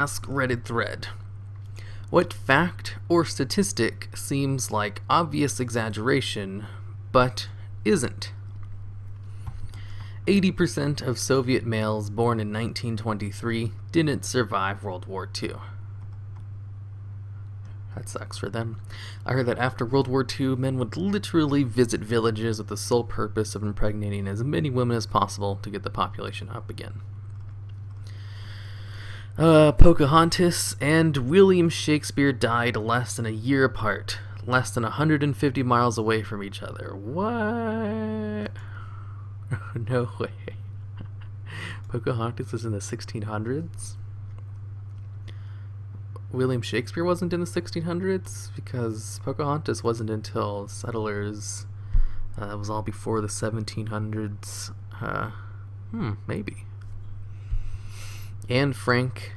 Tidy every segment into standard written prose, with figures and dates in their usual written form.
Askreddit thread. What fact or statistic seems like obvious exaggeration, but isn't? 80% of Soviet males born in 1923 didn't survive World War II. That sucks for them. I heard that after World War II, men would literally visit villages with the sole purpose of impregnating as many women as possible to get the population up again. Pocahontas and William Shakespeare died less than a year apart, less than 150 miles away from each other. What? No way. Pocahontas was in the 1600s? William Shakespeare wasn't in the 1600s? Because Pocahontas wasn't until settlers. That was all before the 1700s. Maybe. Anne Frank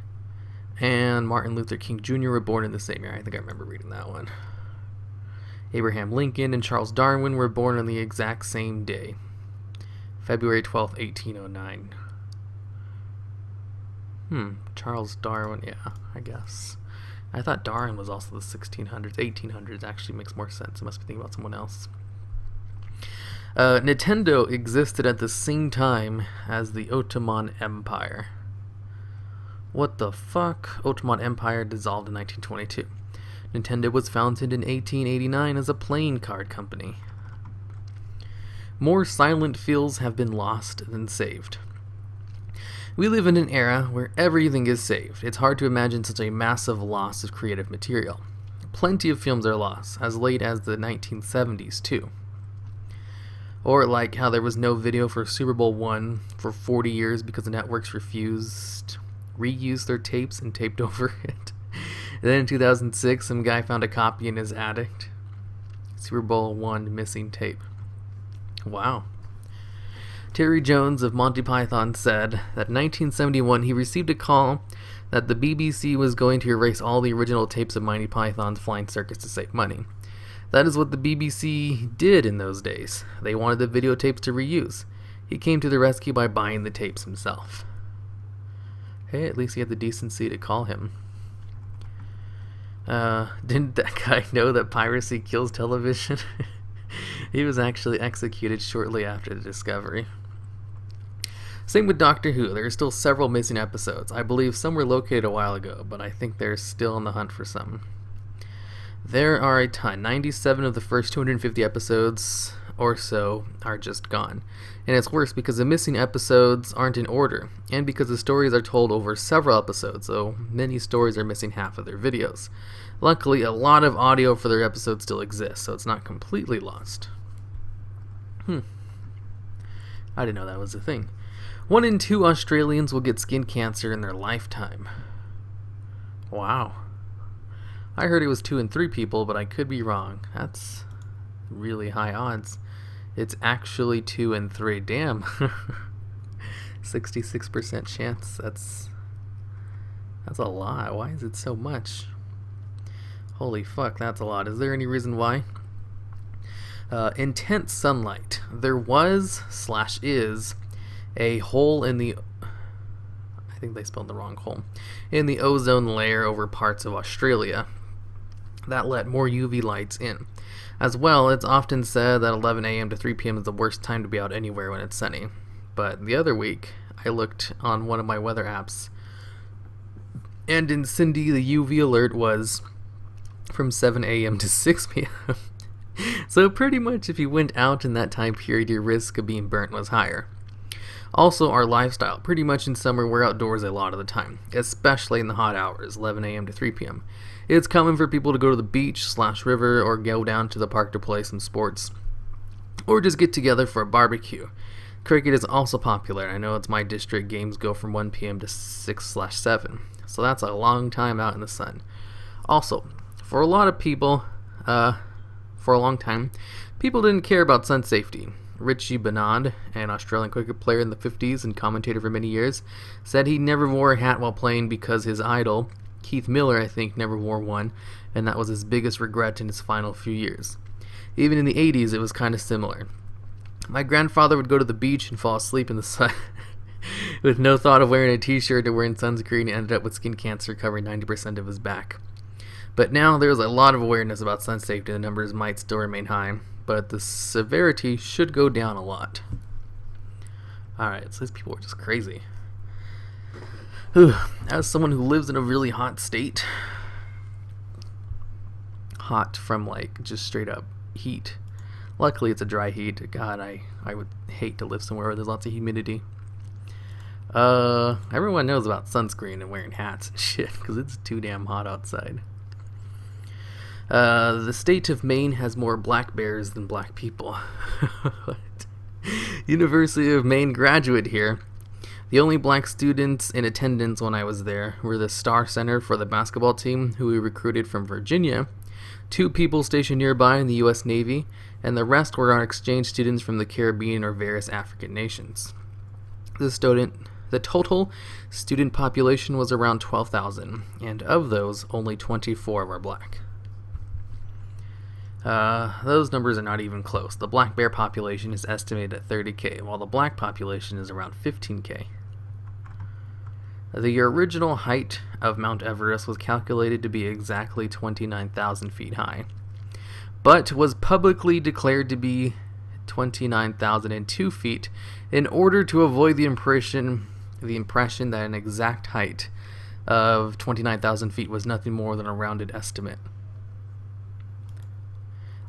and Martin Luther King Jr. were born in the same year. I think I remember reading that one. Abraham Lincoln and Charles Darwin were born on the exact same day, February 12th, 1809. Charles Darwin, yeah, I guess. I thought Darwin was also the 1600s. 1800s actually makes more sense. I must be thinking about someone else. Nintendo existed at the same time as the Ottoman Empire. What the fuck? Ottoman Empire dissolved in 1922. Nintendo was founded in 1889 as a playing card company. More silent films have been lost than saved. We live in an era where everything is saved. It's hard to imagine such a massive loss of creative material. Plenty of films are lost, as late as the 1970s too. Or like how there was no video for Super Bowl I for 40 years because the networks reused their tapes and taped over it. And then in 2006, some guy found a copy in his attic. Super Bowl I missing tape. Wow. Terry Jones of Monty Python said that in 1971 he received a call that the BBC was going to erase all the original tapes of Monty Python's Flying Circus to save money. That is what the BBC did in those days. They wanted the videotapes to reuse. He came to the rescue by buying the tapes himself. Hey, at least he had the decency to call him. Didn't that guy know that piracy kills television? He was actually executed shortly after the discovery. Same with Doctor Who. There are still several missing episodes. I believe some were located a while ago, but I think they're still on the hunt for some. There are a ton. 97 of the first 250 episodes or so are just gone. And it's worse because the missing episodes aren't in order, and because the stories are told over several episodes, so many stories are missing half of their videos. Luckily, a lot of audio for their episodes still exists, so it's not completely lost. I didn't know that was a thing. 1 in 2 Australians will get skin cancer in their lifetime. Wow. I heard it was 2 in 3 people, but I could be wrong. That's really high odds. It's actually 2 in 3. Damn. 66% chance. That's a lot. Why is it so much? Holy fuck, that's a lot. Is there any reason why? Intense sunlight. There was/is a hole in the... I think they spelled the wrong hole. In the ozone layer over parts of Australia that let more UV lights in. As well, it's often said that 11 a.m. to 3 p.m. is the worst time to be out anywhere when it's sunny. But the other week, I looked on one of my weather apps, and in Cindy, the UV alert was from 7 a.m. to 6 p.m. So pretty much if you went out in that time period, your risk of being burnt was higher. Also, our lifestyle. Pretty much in summer, we're outdoors a lot of the time, especially in the hot hours, 11 a.m. to 3 p.m. It's common for people to go to the beach/river or go down to the park to play some sports, or just get together for a barbecue. Cricket is also popular. I know it's my district. Games go from 1 p.m. to 6/7, so that's a long time out in the sun. Also, for a lot of people, for a long time, people didn't care about sun safety. Richie Bernard, an Australian cricket player in the 50s and commentator for many years, said he never wore a hat while playing because his idol, Keith Miller, I think, never wore one, and that was his biggest regret in his final few years. Even in the 80s, it was kind of similar. My grandfather would go to the beach and fall asleep in the sun With no thought of wearing a t-shirt or wearing sunscreen, he ended up with skin cancer covering 90% of his back. But now there's a lot of awareness about sun safety. The numbers might still remain high, but the severity should go down a lot. Alright, so these people are just crazy. As someone who lives in a really hot state, hot from like just straight up heat. Luckily it's a dry heat. God, I would hate to live somewhere where there's lots of humidity. Everyone knows about sunscreen and wearing hats and shit because it's too damn hot outside. The state of Maine has more black bears than black people. University of Maine graduate here. The only black students in attendance when I was there were the star center for the basketball team, who we recruited from Virginia, 2 people stationed nearby in the U.S. Navy, and the rest were our exchange students from the Caribbean or various African nations. The total student population was around 12,000, and of those, only 24 were black. Those numbers are not even close. The black bear population is estimated at 30K, while the black population is around 15K. The original height of Mount Everest was calculated to be exactly 29,000 feet high, but was publicly declared to be 29,002 feet in order to avoid the impression that an exact height of 29,000 feet was nothing more than a rounded estimate.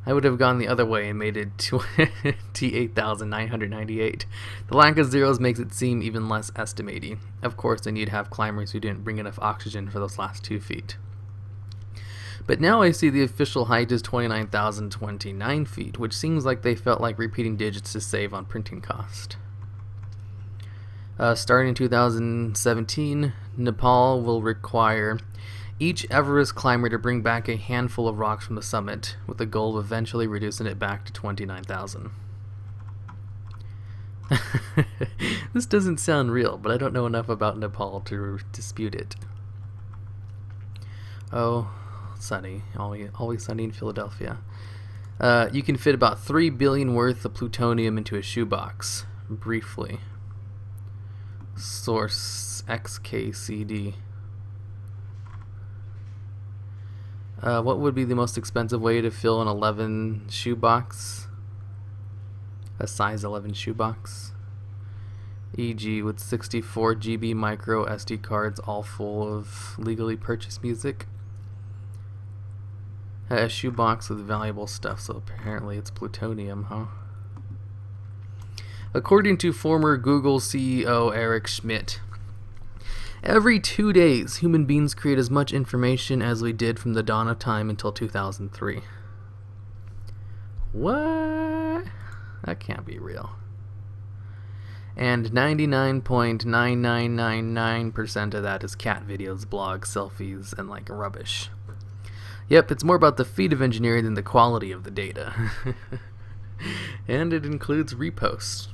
I would have gone the other way and made it 28,998. The lack of zeros makes it seem even less estimating. Of course, then you'd have climbers who didn't bring enough oxygen for those last 2 feet. But now I see the official height is 29,029 feet, which seems like they felt like repeating digits to save on printing cost. Starting in 2017, Nepal will require each Everest climber to bring back a handful of rocks from the summit, with the goal of eventually reducing it back to 29,000. This doesn't sound real, but I don't know enough about Nepal to dispute it. Oh, sunny. Always sunny in Philadelphia. You can fit about 3 billion worth of plutonium into a shoebox. Briefly. Source XKCD. What would be the most expensive way to fill an 11 shoebox? A size 11 shoebox? E.g. with 64 GB micro SD cards all full of legally purchased music. A shoebox with valuable stuff, so apparently it's plutonium, huh? According to former Google CEO Eric Schmidt, every 2 days, human beings create as much information as we did from the dawn of time until 2003. What? That can't be real. And 99.9999% of that is cat videos, blogs, selfies, and like rubbish. Yep, it's more about the feat of engineering than the quality of the data. And it includes reposts.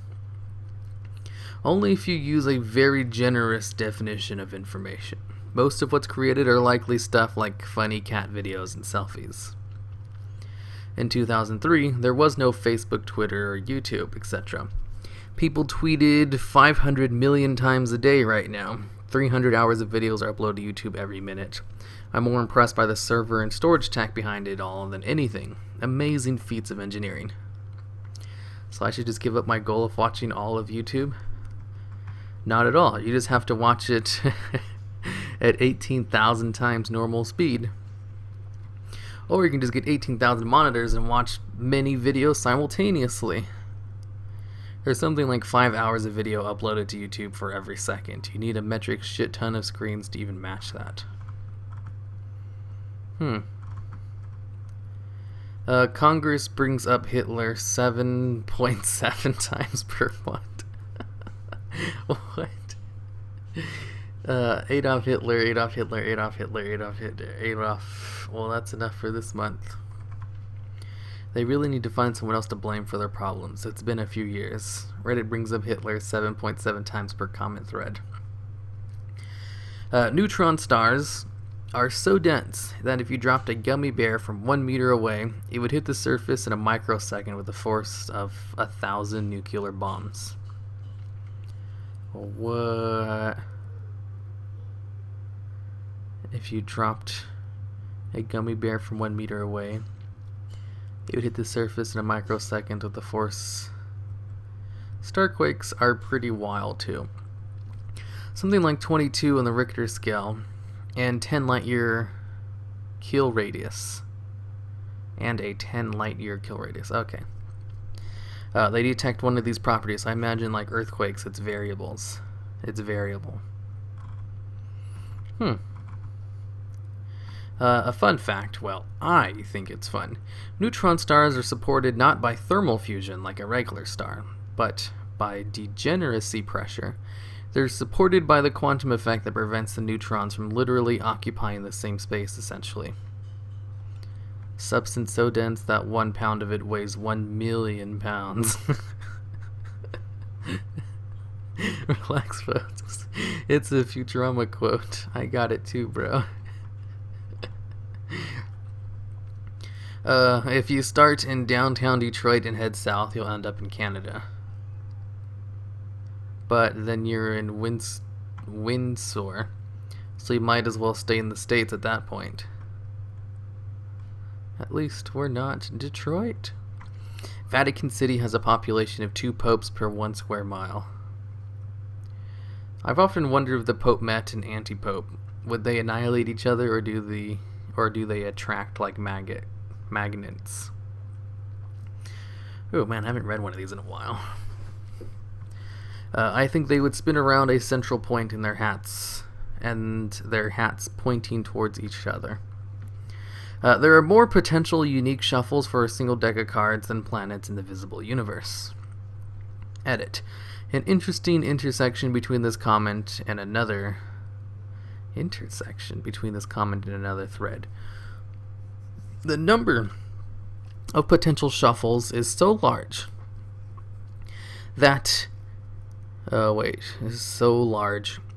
Only if you use a very generous definition of information. Most of what's created are likely stuff like funny cat videos and selfies. In 2003, there was no Facebook, Twitter, or YouTube, etc. People tweeted 500 million times a day right now. 300 hours of videos are uploaded to YouTube every minute. I'm more impressed by the server and storage tech behind it all than anything. Amazing feats of engineering. So I should just give up my goal of watching all of YouTube? Not at all. You just have to watch it at 18,000 times normal speed. Or you can just get 18,000 monitors and watch many videos simultaneously. There's something like 5 hours of video uploaded to YouTube for every second. You need a metric shit ton of screens to even match that. Congress brings up Hitler 7.7 times per month. What? Adolf Hitler, Adolf Hitler, Adolf Hitler, Adolf Hitler, Adolf. Well, that's enough for this month. They really need to find someone else to blame for their problems. It's been a few years. Reddit brings up Hitler 7.7 times per comment thread. Neutron stars are so dense that if you dropped a gummy bear from 1 meter away, it would hit the surface in a microsecond with the force of 1,000 nuclear bombs. What? If you dropped a gummy bear from 1 meter away, it would hit the surface in a microsecond with the force. Starquakes are pretty wild too. Something like 22 on the Richter scale, and 10 light year kill radius. And a 10 light year kill radius. Okay. They detect one of these properties. I imagine, like earthquakes, it's variables. It's variable. A fun fact, well, I think it's fun. Neutron stars are supported not by thermal fusion like a regular star, but by degeneracy pressure. They're supported by the quantum effect that prevents the neutrons from literally occupying the same space, essentially. Substance so dense that 1 pound of it weighs 1 million pounds. Relax, folks. It's a Futurama quote. I got it too, bro. If you start in downtown Detroit and head south, you'll end up in Canada. But then you're in Windsor, so you might as well stay in the States at that point. At least we're not Detroit. Vatican City has a population of 2 popes per 1 square mile. I've often wondered if the Pope met an anti-pope. Would they annihilate each other, or do they attract like magnets? Oh man, I haven't read one of these in a while. I think they would spin around a central point in their hats, and their hats pointing towards each other. There are more potential unique shuffles for a single deck of cards than planets in the visible universe. Edit. An interesting intersection between this comment and another thread. The number of potential shuffles is so large that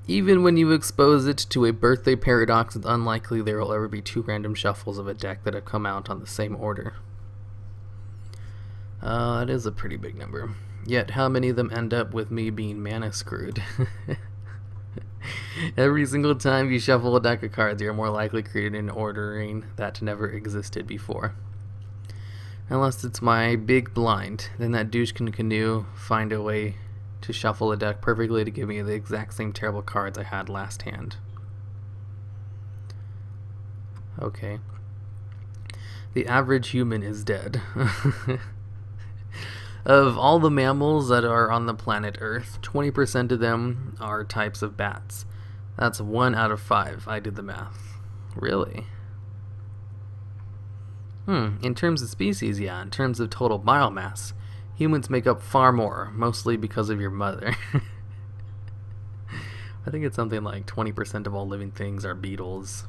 even when you expose it to a birthday paradox, it's unlikely there will ever be 2 random shuffles of a deck that have come out on the same order. That is a pretty big number. Yet, how many of them end up with me being mana screwed? Every single time you shuffle a deck of cards, you're more likely creating an ordering that never existed before. Unless it's my big blind, then that douche can canoe find a way to shuffle a deck perfectly to give me the exact same terrible cards I had last hand. Okay. The average human is dead. Of all the mammals that are on the planet Earth, 20% of them are types of bats. That's 1 out of 5. I did the math. Really? In terms of species, yeah. In terms of total biomass, humans make up far more, mostly because of your mother. I think it's something like 20% of all living things are beetles.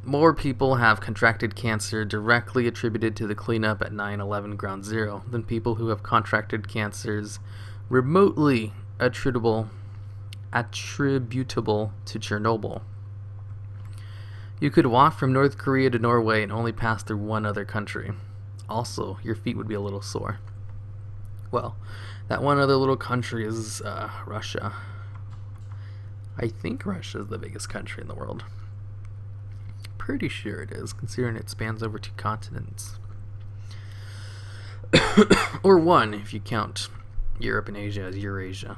More people have contracted cancer directly attributed to the cleanup at 9/11 Ground Zero than people who have contracted cancers remotely attributable to Chernobyl. You could walk from North Korea to Norway and only pass through 1 other country. Also, your feet would be a little sore. Well, that one other little country is Russia. I think Russia is the biggest country in the world. Pretty sure it is, considering it spans over 2 continents. Or 1, if you count Europe and Asia as Eurasia.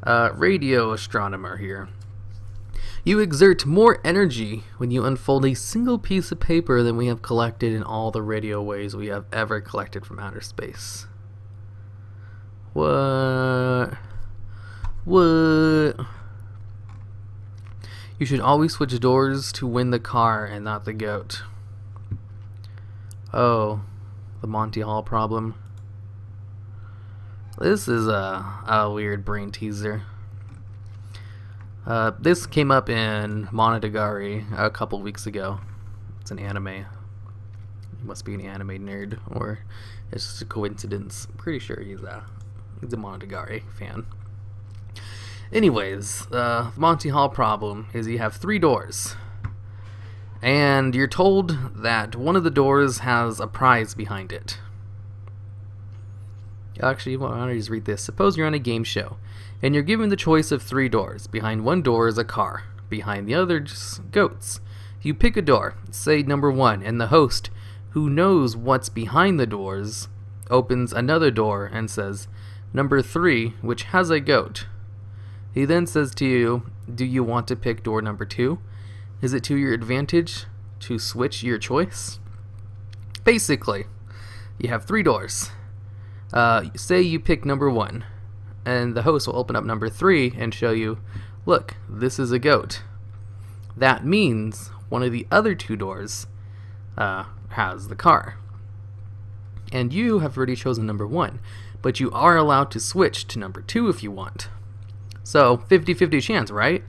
Radio astronomer here. You exert more energy when you unfold a single piece of paper than we have collected in all the radio waves we have ever collected from outer space. What? You should always switch doors to win the car and not the goat. Oh, the Monty Hall problem. This is a weird brain teaser. This came up in Monogatari a couple weeks ago. It's an anime. You must be an anime nerd, or it's just a coincidence. I'm pretty sure he's a Monogatari fan. Anyways, the Monty Hall problem is you have 3 doors, and you're told that one of the doors has a prize behind it. Actually, well, I want to just read this. Suppose you're on a game show, and you're given the choice of 3 doors. Behind one door is a car. Behind the other, just goats. You pick a door, say number 1, and the host, who knows what's behind the doors, opens another door and says, number 3, which has a goat. He then says to you, do you want to pick door number 2? Is it to your advantage to switch your choice? Basically, you have 3 doors. Say you pick number 1, and the host will open up number 3 and show you, look, this is a goat. That means one of the other 2 doors has the car. And you have already chosen number 1, but you are allowed to switch to number 2 if you want. So 50-50 chance, right?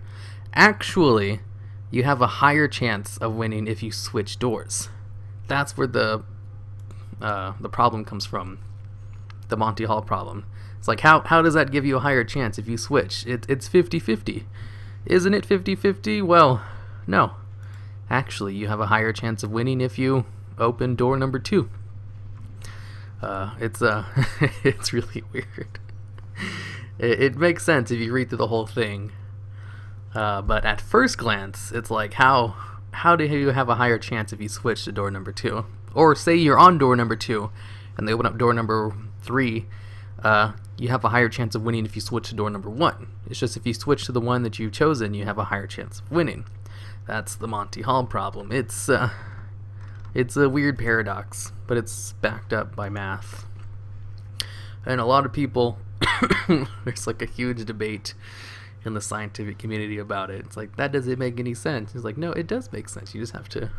Actually, you have a higher chance of winning if you switch doors. That's where the problem comes from. The Monty Hall problem. It's like, how does that give you a higher chance if you switch? It's 50-50. Isn't it 50-50? Well, no. Actually, you have a higher chance of winning if you open door number 2. It's really weird. It makes sense if you read through the whole thing. But at first glance, it's like, how do you have a higher chance if you switch to door number 2? Or say you're on door number 2, and they open up door number 3, you have a higher chance of winning if you switch to door number 1. It's just if you switch to the one that you've chosen, you have a higher chance of winning. That's the Monty Hall problem. It's a weird paradox, but it's backed up by math. And a lot of people, there's like a huge debate in the scientific community about it. It's like, that doesn't make any sense. It's like, no, it does make sense. You just have to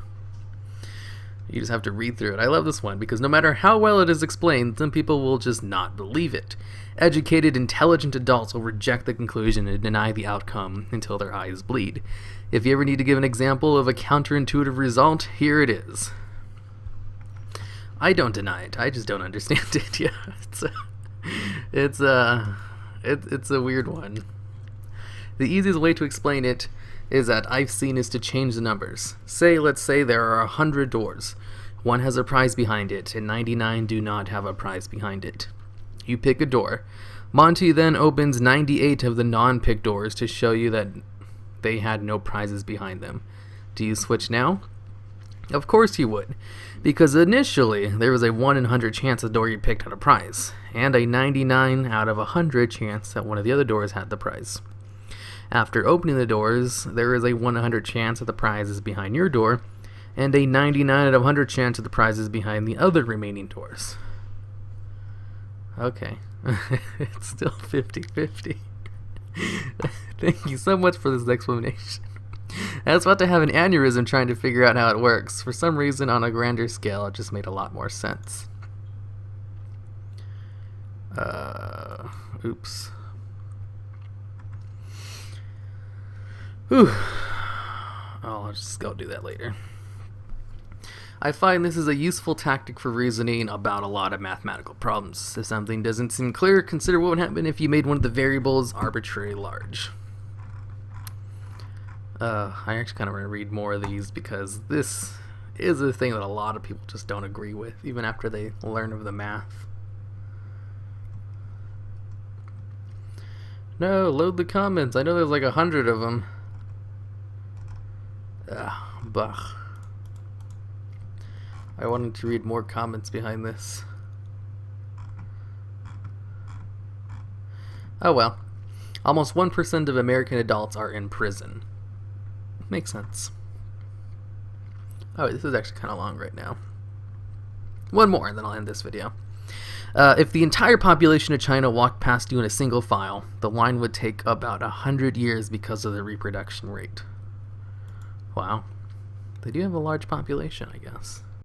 read through it. I love this one because no matter how well it is explained, some people will just not believe it. Educated, intelligent adults will reject the conclusion and deny the outcome until their eyes bleed. If you ever need to give an example of a counterintuitive result, here it is. I don't deny it. I just don't understand it. Yeah, it's a weird one. The easiest way to explain it is that I've seen is to change the numbers. Let's say there are 100 doors. One has a prize behind it, and 99 do not have a prize behind it. You pick a door. Monty then opens 98 of the non-picked doors to show you that they had no prizes behind them. Do you switch now? Of course you would, because initially there was a 1 in 100 chance the door you picked had a prize, and a 99 out of 100 chance that one of the other doors had the prize. After opening the doors, there is a 1 in 100 chance that the prize is behind your door, and a 99 out of 100 chance that the prize is behind the other remaining doors. Okay. It's still 50-50. Thank you so much for this explanation. I was about to have an aneurysm trying to figure out how it works. For some reason, on a grander scale, it just made a lot more sense. Oops. Whew. Oh, I'll just go do that later. I find this is a useful tactic for reasoning about a lot of mathematical problems. If something doesn't seem clear, consider what would happen if you made one of the variables arbitrarily large. I actually kind of want to read more of these because this is a thing that a lot of people just don't agree with, even after they learn of the math. No, load the comments. I know there's like 100 of them. Bah. I wanted to read more comments behind this. Oh well. Almost 1% of American adults are in prison. Makes sense. Oh, this is actually kind of long right now. One more, and then I'll end this video. If the entire population of China walked past you in a single file, the line would take about 100 years because of the reproduction rate. Wow. They do have a large population, I guess.